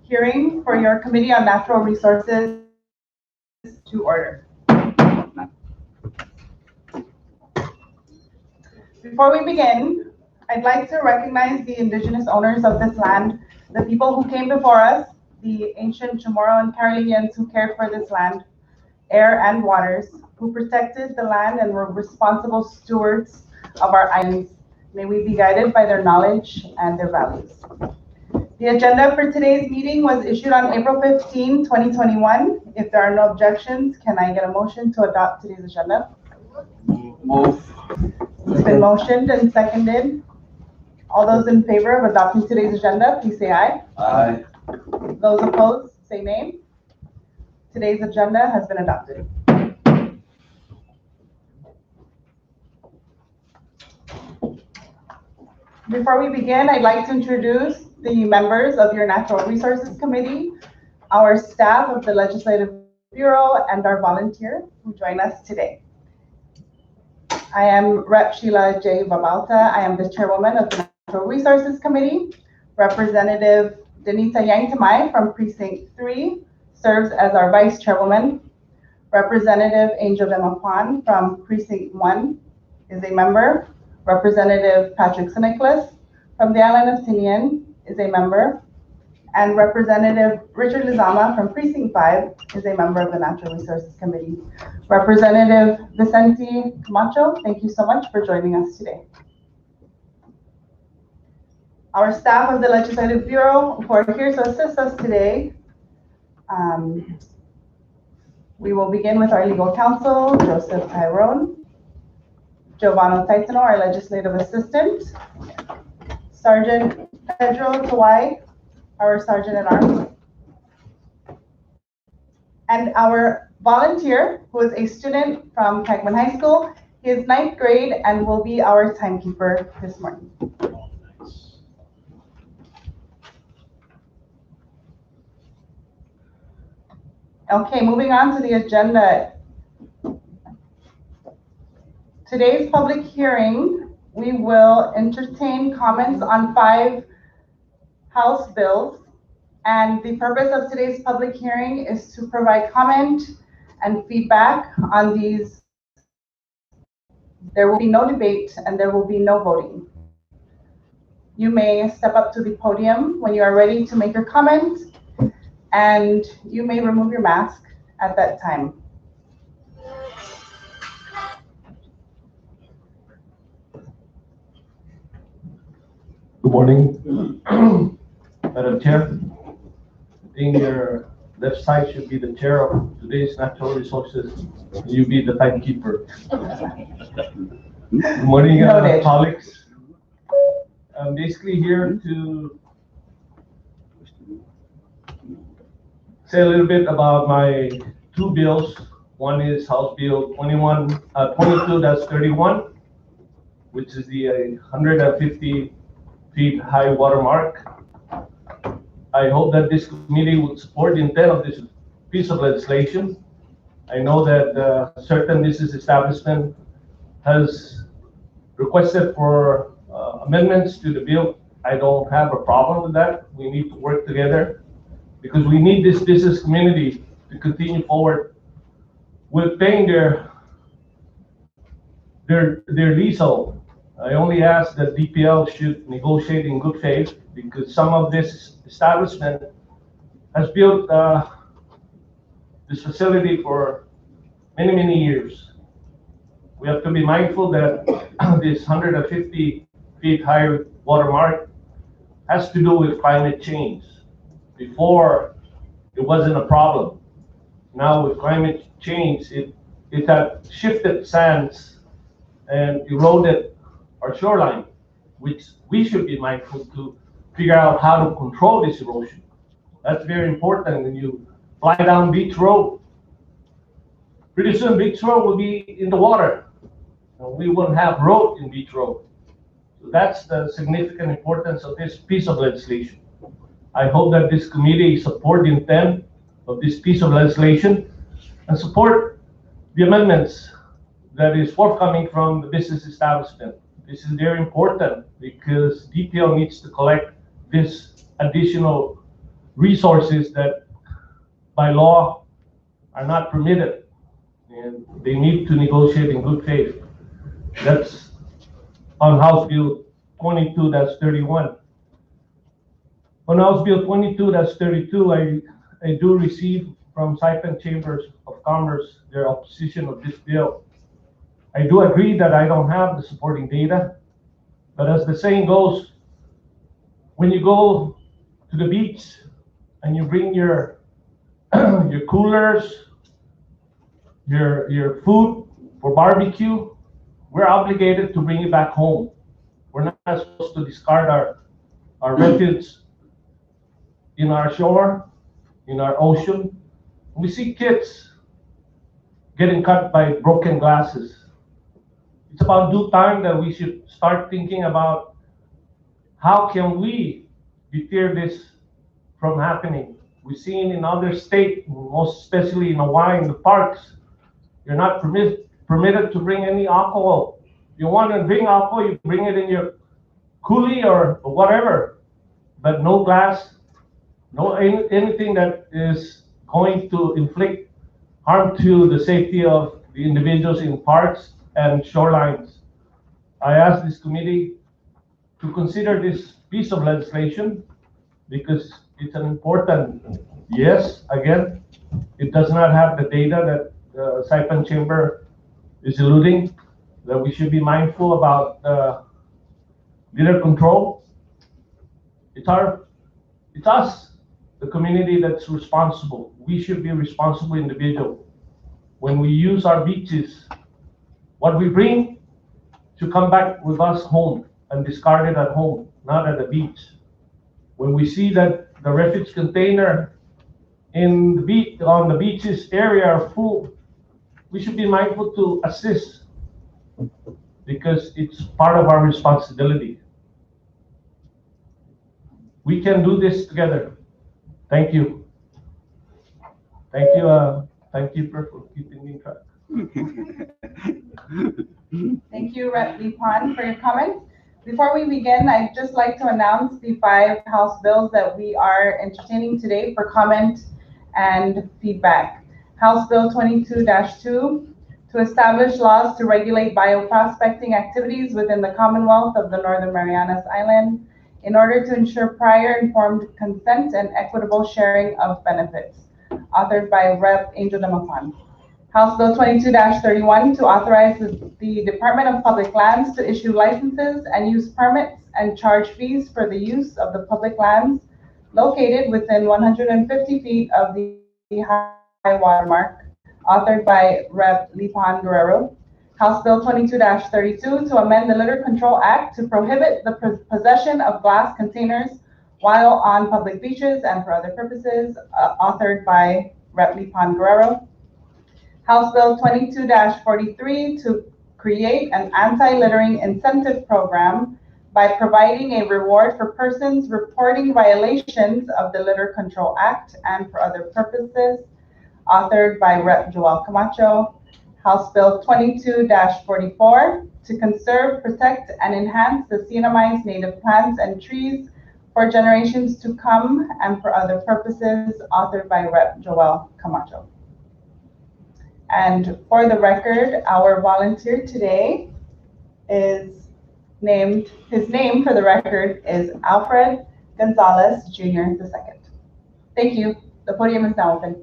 hearing for your Committee on Natural Resources to order. Before we begin, I'd like to recognize the indigenous owners of this land, the people who came before us, the ancient Chamorro and Carolinians who cared for this land, air, and waters, who protected the land and were responsible stewards of our islands. May we be guided by their knowledge and their values. The agenda for today's meeting was issued on April 15, 2021. If there are no objections, can I get a motion to adopt today's agenda? Move. It's been motioned and seconded. All those in favor of adopting today's agenda, please say aye. Aye. Those opposed, say nay. Today's agenda has been adopted. Before we begin, I'd like to introduce the members of your Natural Resources Committee, our staff of the Legislative Bureau, and our volunteer who join us today. I am Rep. Sheila J. Babalta. I am the chairwoman of the Natural Resources Committee. Representative Denita Yang Tamay from Precinct 3 serves as our vice chairwoman. Representative Angel Demapuan from Precinct 1 is a member. Representative Patrick Nicholas from the island of Tinian is a member. And Representative Richard Lizama from Precinct 5 is a member of the Natural Resources Committee. Representative Vicente Camacho, thank you so much for joining us today. Our staff of the Legislative Bureau who are here to assist us today. We will begin with our legal counsel, Joseph Tyrone, Giovanni Taitano, our legislative assistant, Sergeant Pedro Tawai, our sergeant at arms, and our volunteer, who is a student from Cagman High School. He is 9th grade and will be our timekeeper this morning. Okay, moving on to the agenda. Today's public hearing, we will entertain comments on 5 House bills. And the purpose of today's public hearing is to provide comment and feedback on these. There will be no debate and there will be no voting. You may step up to the podium when you are ready to make your comment, and you may remove your mask at that time. Good morning, Madam Chair. I think your left side should be the chair of today's Natural Resources, and you be the timekeeper. Good morning, colleagues. I'm basically here to say a little bit about my 2 bills. One is House Bill 22-31, which is the 150 feet high water mark. I hope that this committee would support the intent of this piece of legislation. I know that certain business establishment has requested for amendments to the bill. I don't have a problem with that. We need to work together because we need this business community to continue forward with paying their leasehold. I only ask that DPL should negotiate in good faith because some of this establishment has built this facility for many, many years. We have to be mindful that this 150 feet high water mark has to do with climate change. Before, it wasn't a problem. Now with climate change, it had shifted sands and eroded our shoreline, which we should be mindful to figure out how to control this erosion. That's very important when you fly down Beach Road. Pretty soon Beach Road will be in the water. We won't have road in Beach Road. So that's the significant importance of this piece of legislation. I hope that this committee support the intent of this piece of legislation and support the amendments that is forthcoming from the business establishment. This is very important because DPL needs to collect this additional resources that by law are not permitted, and they need to negotiate in good faith. That's on House Bill 22-31. On House Bill 22-32, I do receive from Saipan Chambers of Commerce their opposition of this bill. I do agree that I don't have the supporting data, but as the saying goes, when you go to the beach and you bring your your coolers, your food for barbecue, we're obligated to bring it back home. We're not supposed to discard our refuse in our shore, in our ocean. We see kids getting cut by broken glasses. It's about due time that we should start thinking about how can we deter this from happening. We've seen in other states, most especially in Hawaii, in the parks, you're not permitted to bring any alcohol. You want to bring alcohol, you bring it in your coolie or whatever, but no glass, no anything that is going to inflict harm to the safety of the individuals in parks and shorelines. I ask this committee to consider this piece of legislation because it's an important, yes, again, it does not have the data that the Saipan Chamber is alluding, that we should be mindful about litter control. It's us, the community, that's responsible. We should be responsible individual. When we use our beaches, what we bring should come back with us home and discard it at home, not at the beach. When we see that the refuge container on the beaches area are full, we should be mindful to assist because it's part of our responsibility. We can do this together. Thank you. Thank you for keeping me in track. Thank you, Rep. Lipan, for your comments. Before we begin, I'd just like to announce the 5 House bills that we are entertaining today for comment and feedback. House Bill 22-2, to establish laws to regulate bioprospecting activities within the Commonwealth of the Northern Marianas Island in order to ensure prior informed consent and equitable sharing of benefits. Authored by Rep. Angel Demapan. House Bill 22-31, to authorize the Department of Public Lands to issue licenses and use permits and charge fees for the use of the public lands located within 150 feet of the high water mark. Authored by Rep. Lipan Guerrero. House Bill 22-32, to amend the Litter Control Act to prohibit the possession of glass containers while on public beaches and for other purposes. Authored by Rep. Lipan Guerrero. House Bill 22-43, to create an anti-littering incentive program by providing a reward for persons reporting violations of the Litter Control Act and for other purposes. Authored by Rep. Joel Camacho. House Bill 22-44, to conserve, protect, and enhance the Sienamized native plants and trees for generations to come and for other purposes. Authored by Rep. Joel Camacho. And for the record, our volunteer today is named, his name for the record is Alfred Gonzalez Jr. II. Thank you. The podium is now open.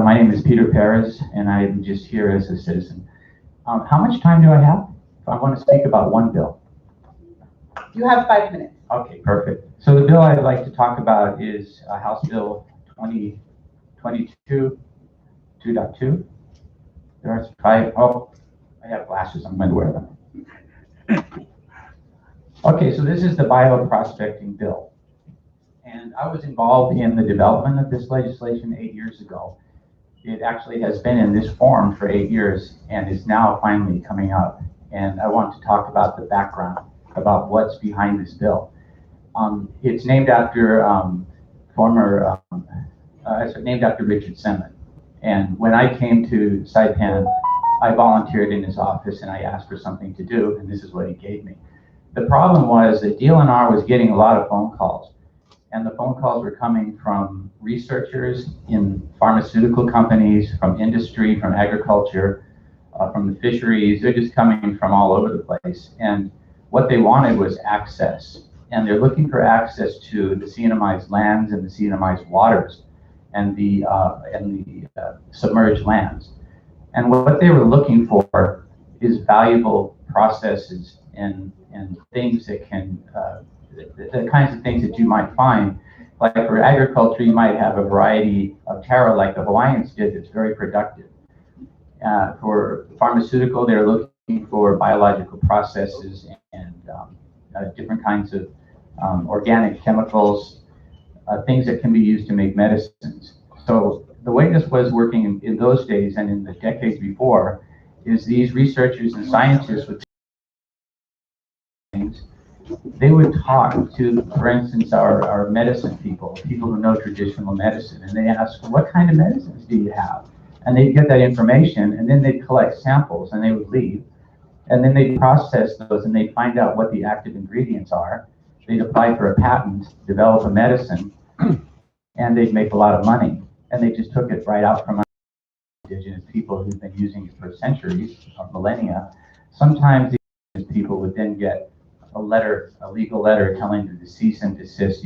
My name is Peter Perez, and I'm just here as a citizen. How much time do I have? If I want to speak about one bill. You have 5 minutes. Okay, perfect. So the bill I'd like to talk about is House Bill 2022 2.2. There's 5. Oh, I have glasses. I'm going to wear them. Okay, so this is the bioprospecting bill. And I was involved in the development of this legislation 8 years ago. It actually has been in this form for 8 years and is now finally coming up. And I want to talk about the background, about what's behind this bill. It's named after Richard Semon. And when I came to Saipan, I volunteered in his office and I asked for something to do, and this is what he gave me. The problem was that DLNR was getting a lot of phone calls, and the phone calls were coming from researchers in pharmaceutical companies, from industry, from agriculture, from the fisheries. They're just coming from all over the place. And what they wanted was access. And they're looking for access to the CNMI's lands and the CNMI's waters and the submerged lands. And what they were looking for is valuable processes and things that can, the kinds of things that you might find. Like for agriculture, you might have a variety of taro like the Hawaiians did that's very productive. For pharmaceutical, they're looking for biological processes and different kinds of organic chemicals, things that can be used to make medicines. So the way this was working in those days and in the decades before is these researchers and scientists would things. They would talk to, for instance, our medicine people who know traditional medicine, and they ask, what kind of medicines do you have? And they'd get that information, and then they'd collect samples, and they would leave. And then they'd process those, and they'd find out what the active ingredients are. They'd apply for a patent, develop a medicine, and they'd make a lot of money. And they just took it right out from indigenous people who've been using it for centuries or millennia. Sometimes these people would then get a legal letter telling them to cease and desist